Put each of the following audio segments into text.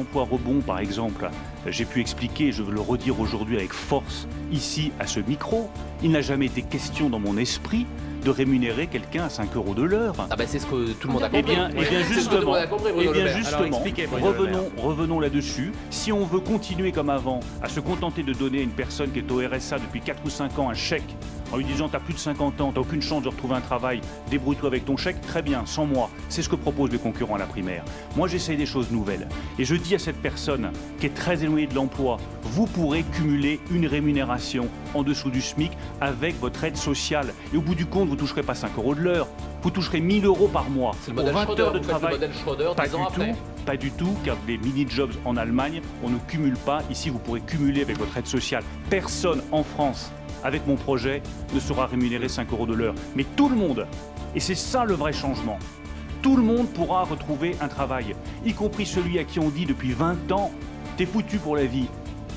emploi rebond, par exemple, j'ai pu expliquer, et je veux le redire aujourd'hui avec force, ici, à ce micro, il n'a jamais été question dans mon esprit de rémunérer quelqu'un à 5 € de l'heure. Ah ben c'est ce que tout le monde a compris. Eh bien justement, revenons là-dessus. Si on veut continuer comme avant, à se contenter de donner à une personne qui est au RSA depuis 4 ou 5 ans un chèque, en lui disant « t'as plus de 50 ans, t'as aucune chance de retrouver un travail, débrouille-toi avec ton chèque », très bien, sans moi. C'est ce que proposent les concurrents à la primaire. Moi, j'essaye des choses nouvelles. Et je dis à cette personne qui est très éloignée de l'emploi, vous pourrez cumuler une rémunération en dessous du SMIC avec votre aide sociale. Et au bout du compte, vous ne toucherez pas 5 € de l'heure, vous toucherez 1 000 € par mois. C'est le pour modèle 20 Schröder, heures de vous faites travail. le modèle Schröder 10 ans après. Pas du tout, car les mini-jobs en Allemagne, on ne cumule pas. Ici, vous pourrez cumuler avec votre aide sociale. Personne en France, avec mon projet, ne sera rémunéré 5 € de l'heure. Mais tout le monde, et c'est ça le vrai changement, tout le monde pourra retrouver un travail, y compris celui à qui on dit depuis 20 ans, t'es foutu pour la vie.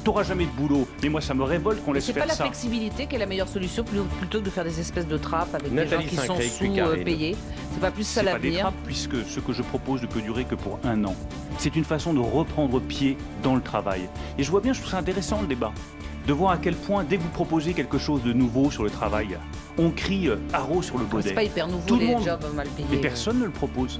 T'auras jamais de boulot. Mais moi, ça me révolte qu'on laisse faire ça. C'est pas la flexibilité qui est la meilleure solution plutôt que de faire des espèces de trappes avec des gens qui sont sous-payés. C'est pas plus ça l'avenir. C'est pas des trappes, puisque ce que je propose ne peut durer que pour 1 an. C'est une façon de reprendre pied dans le travail. Et je vois bien, je trouve ça intéressant le débat, de voir à quel point, dès que vous proposez quelque chose de nouveau sur le travail, on crie haro sur le godet. C'est pas hyper nouveau, Tout le monde, jobs mal payés. mais personne ne le propose.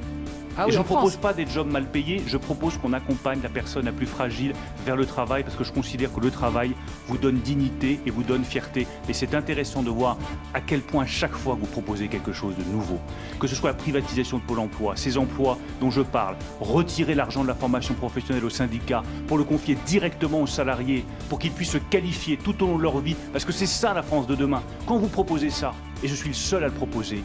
Ah et oui, je ne propose France. pas des jobs mal payés, je propose qu'on accompagne la personne la plus fragile vers le travail, parce que je considère que le travail vous donne dignité et vous donne fierté. Et c'est intéressant de voir à quel point chaque fois que vous proposez quelque chose de nouveau, que ce soit la privatisation de Pôle emploi, ces emplois dont je parle, retirer l'argent de la formation professionnelle aux syndicats pour le confier directement aux salariés, pour qu'ils puissent se qualifier tout au long de leur vie, parce que c'est ça la France de demain. Quand vous proposez ça, et je suis le seul à le proposer,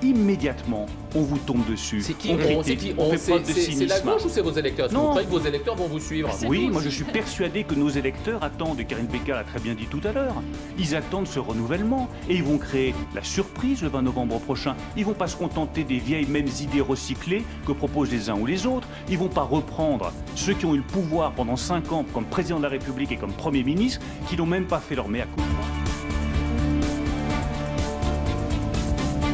immédiatement, on vous tombe dessus. C'est qui? On critique, on fait preuve de cynisme. C'est la gauche ou c'est vos électeurs? Est-ce que vous croyez que vos électeurs vont vous suivre? Oui, moi je suis persuadé que nos électeurs attendent, et Karine Pécard l'a très bien dit tout à l'heure, ils attendent ce renouvellement et ils vont créer la surprise le 20 novembre prochain. Ils ne vont pas se contenter des vieilles mêmes idées recyclées que proposent les uns ou les autres. Ils ne vont pas reprendre ceux qui ont eu le pouvoir pendant 5 ans comme président de la République et comme Premier ministre, qui n'ont même pas fait leur mea culpa.